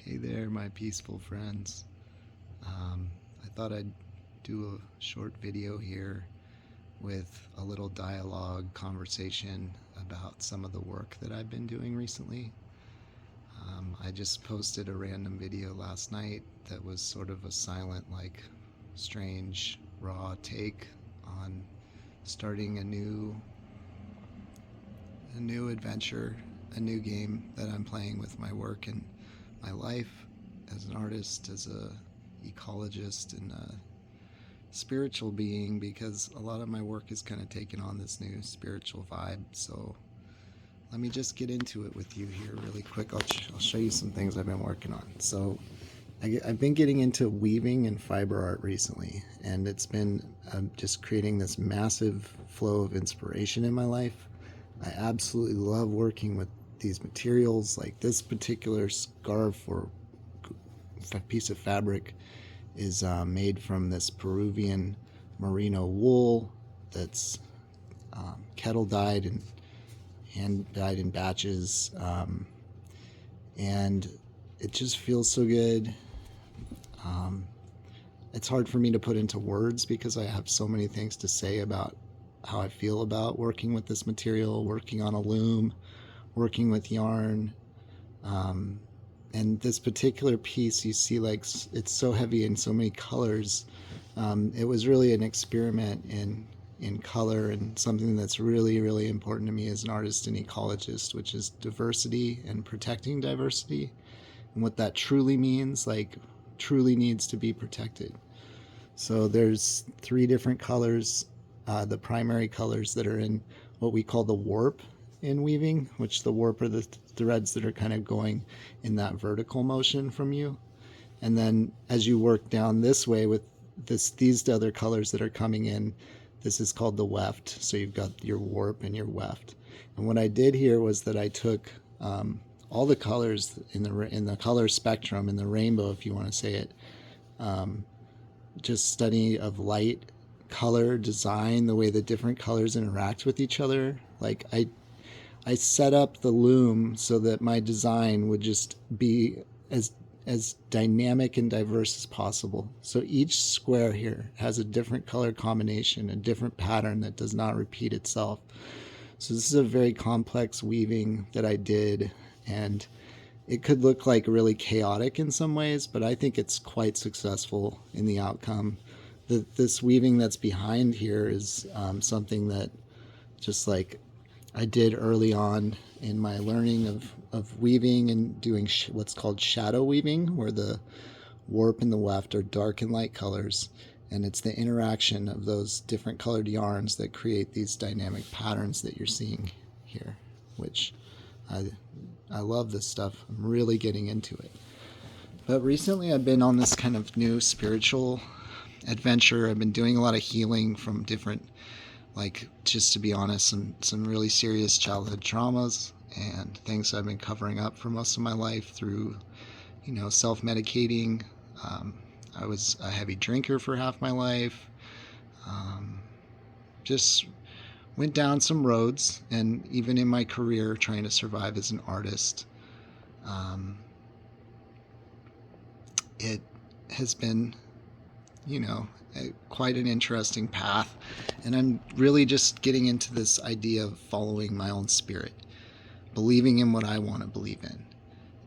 Hey there, my peaceful friends. I thought I'd do a short video here with a little dialogue conversation about some of the work that I've been doing recently. I just posted a random video last night that was sort of a silent, strange, raw take on starting a new adventure, a new game that I'm playing with my work and my life as an artist, as a ecologist, and a spiritual being, because a lot of my work is kind of taken on this new spiritual vibe. So let me just get into it with you here really quick. I'll show you some things I've been working on. So I've been getting into weaving and fiber art recently, and it's been just creating this massive flow of inspiration in my life. I absolutely love working with these materials. Like this particular scarf or piece of fabric is made from this Peruvian merino wool that's kettle dyed and hand dyed in batches, and it just feels so good. It's hard for me to put into words because I have so many things to say about how I feel about working with this material, working on a loom, working with yarn. And this particular piece, you see, like, it's so heavy in so many colors. It was really an experiment in color, and something that's really, really important to me as an artist and ecologist, which is diversity and protecting diversity. And what that truly means, like, truly needs to be protected. So there's 3 different colors, the primary colors that are in what we call the warp in weaving, which the warp are the threads that are kind of going in that vertical motion from you. And then as you work down this way with these other colors that are coming in, this is called the weft. So you've got your warp and your weft. And what I did here was that I took all the colors in the color spectrum, in the rainbow, if you want to say it, just study of light, color, design, the way the different colors interact with each other. Like I set up the loom so that my design would just be as dynamic and diverse as possible. So each square here has a different color combination, a different pattern that does not repeat itself. So this is a very complex weaving that I did, and it could look like really chaotic in some ways, but I think it's quite successful in the outcome. This weaving that's behind here is something that just like I did early on in my learning of weaving and doing what's called shadow weaving, where the warp and the weft are dark and light colors, and it's the interaction of those different colored yarns that create these dynamic patterns that you're seeing here, which I love this stuff. I'm really getting into it. But recently I've been on this kind of new spiritual adventure. I've been doing a lot of healing from different, like, just to be honest, some really serious childhood traumas and things I've been covering up for most of my life through, self-medicating. I was a heavy drinker for half my life. Just went down some roads, and even in my career trying to survive as an artist, it has been, quite an interesting path. And I'm really just getting into this idea of following my own spirit, believing in what I want to believe in,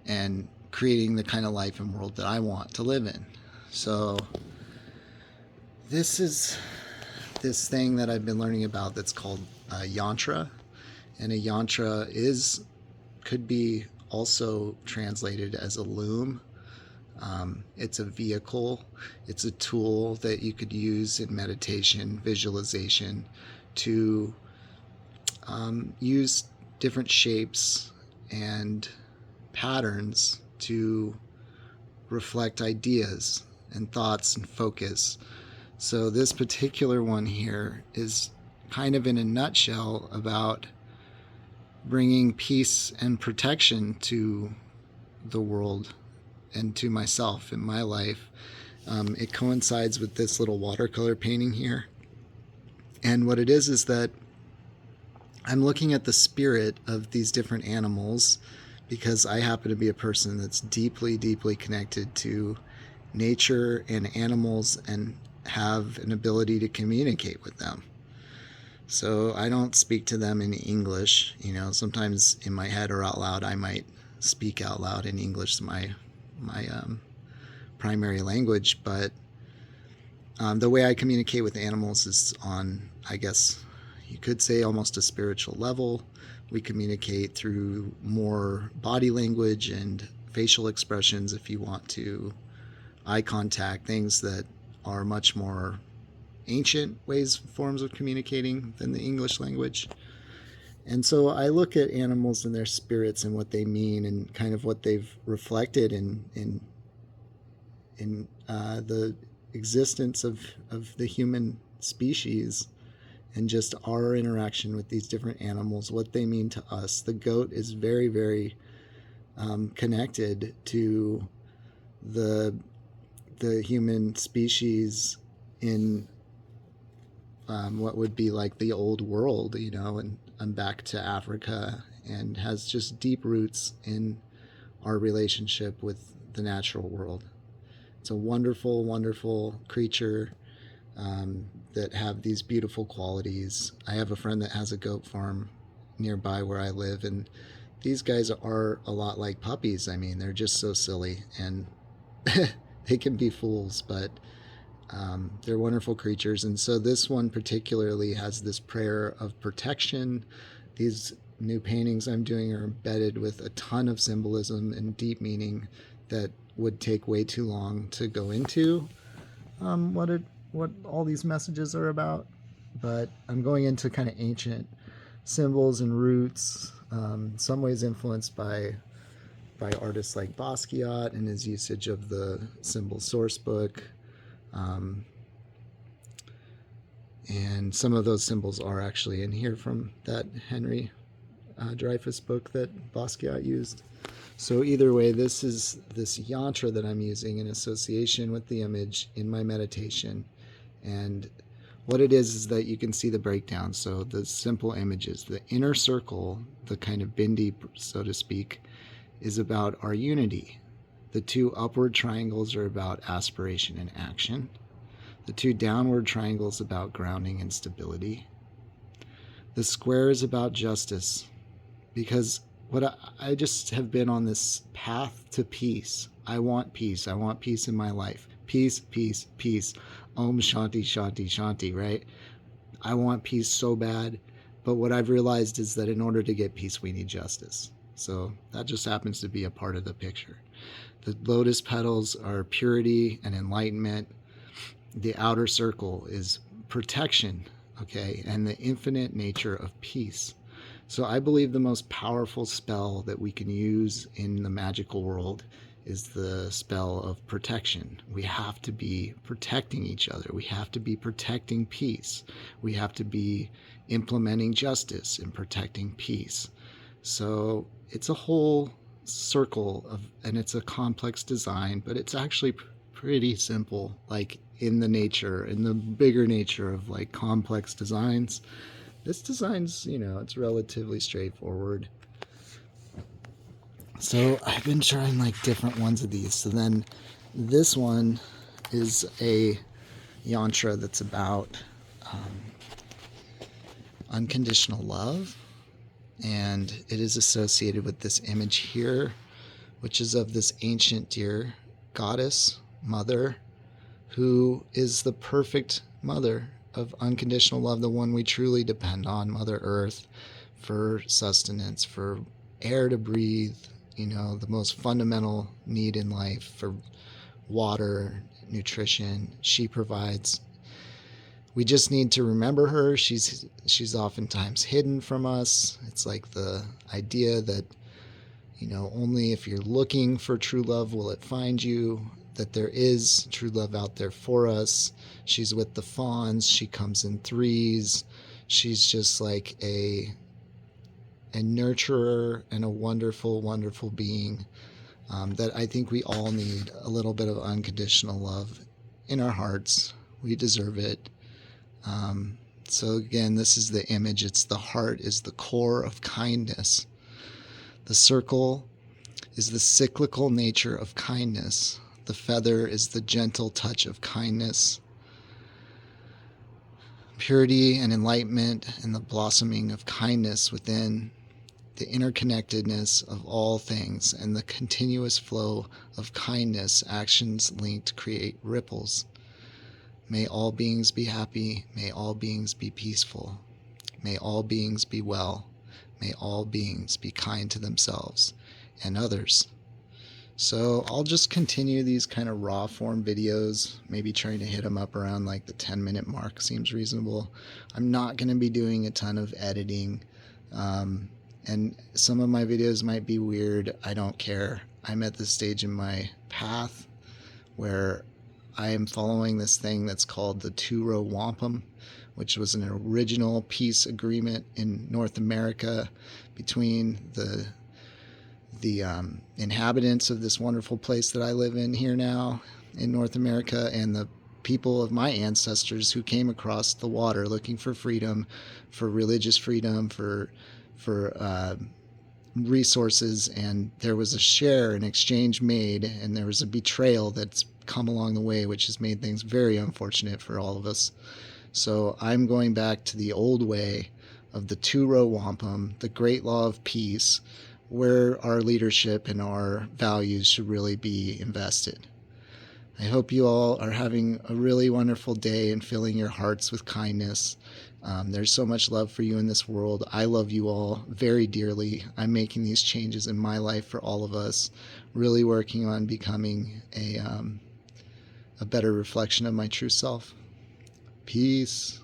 and creating the kind of life and world that I want to live in. So this is this thing that I've been learning about that's called yantra. And a yantra could be also translated as a loom. It's a vehicle. It's a tool that you could use in meditation, visualization, to use different shapes and patterns to reflect ideas and thoughts and focus. So this particular one here is kind of in a nutshell about bringing peace and protection to the world and to myself in my life. It coincides with this little watercolor painting here. And what it is that I'm looking at the spirit of these different animals because I happen to be a person that's deeply, deeply connected to nature and animals and have an ability to communicate with them. So I don't speak to them in English. Sometimes in my head or out loud, I might speak out loud in English, my primary language. But the way I communicate with animals is on, I guess you could say, almost a spiritual level. We communicate through more body language and facial expressions, if you want to, eye contact, things that are much more ancient forms of communicating than the English language. And so I look at animals and their spirits and what they mean and kind of what they've reflected in the existence of the human species, and just our interaction with these different animals, what they mean to us. The goat is very, very connected to the human species in what would be like the old world, and I'm back to Africa, and has just deep roots in our relationship with the natural world. It's a wonderful, wonderful creature that have these beautiful qualities. I have a friend that has a goat farm nearby where I live, and these guys are a lot like puppies. I mean, they're just so silly, and they can be fools, but they're wonderful creatures. And so this one particularly has this prayer of protection. These new paintings I'm doing are embedded with a ton of symbolism and deep meaning that would take way too long to go into what all these messages are about. But I'm going into kind of ancient symbols and roots, some ways influenced by artists like Basquiat and his usage of the symbol source book. And some of those symbols are actually in here from that Henry Dreyfuss book that Basquiat used. So either way, this is this yantra that I'm using in association with the image in my meditation. And what it is that you can see the breakdown. So the simple images, the inner circle, the kind of bindi, so to speak, is about our unity. The two upward triangles are about aspiration and action. The two downward triangles about grounding and stability. The square is about justice, because what I just have been on this path to peace. I want peace. I want peace in my life. Peace, peace, peace. Om Shanti, Shanti, Shanti, right? I want peace so bad, but what I've realized is that in order to get peace, we need justice. So that just happens to be a part of the picture. The lotus petals are purity and enlightenment. The outer circle is protection, okay, and the infinite nature of peace. So I believe the most powerful spell that we can use in the magical world is the spell of protection. We have to be protecting each other. We have to be protecting peace. We have to be implementing justice and protecting peace. So it's a whole circle and it's a complex design, but it's actually pretty simple, like in the bigger nature of like complex designs. This design's, it's relatively straightforward. So I've been trying like different ones of these. So then this one is a yantra that's about unconditional love. And it is associated with this image here, which is of this ancient dear goddess, mother, who is the perfect mother of unconditional love, the one we truly depend on, Mother Earth, for sustenance, for air to breathe, the most fundamental need in life, for water, nutrition. She provides. We just need to remember her. She's oftentimes hidden from us. It's like the idea that, only if you're looking for true love will it find you, that there is true love out there for us. She's with the fawns. She comes in threes. She's just like a nurturer and a wonderful, wonderful being that I think we all need a little bit of unconditional love in our hearts. We deserve it. So again, this is the image. It's the heart is the core of kindness. The circle is the cyclical nature of kindness. The feather is the gentle touch of kindness. Purity and enlightenment and the blossoming of kindness within, the interconnectedness of all things, and the continuous flow of kindness, actions linked create ripples. May all beings be happy. May all beings be peaceful. May all beings be well. May all beings be kind to themselves and others. So I'll just continue these kind of raw form videos, maybe trying to hit them up around like the 10-minute mark seems reasonable. I'm not going to be doing a ton of editing. And some of my videos might be weird. I don't care. I'm at this stage in my path where I am following this thing that's called the two-row wampum, which was an original peace agreement in North America between the inhabitants of this wonderful place that I live in here now in North America and the people of my ancestors who came across the water looking for freedom, for religious freedom, for resources, and there was a share and exchange made, and there was a betrayal that's come along the way, which has made things very unfortunate for all of us. So I'm going back to the old way of the two-row wampum, the great law of peace, where our leadership and our values should really be invested. I hope you all are having a really wonderful day and filling your hearts with kindness. There's so much love for you in this world. I love you all very dearly. I'm making these changes in my life for all of us, really working on becoming a better reflection of my true self. Peace.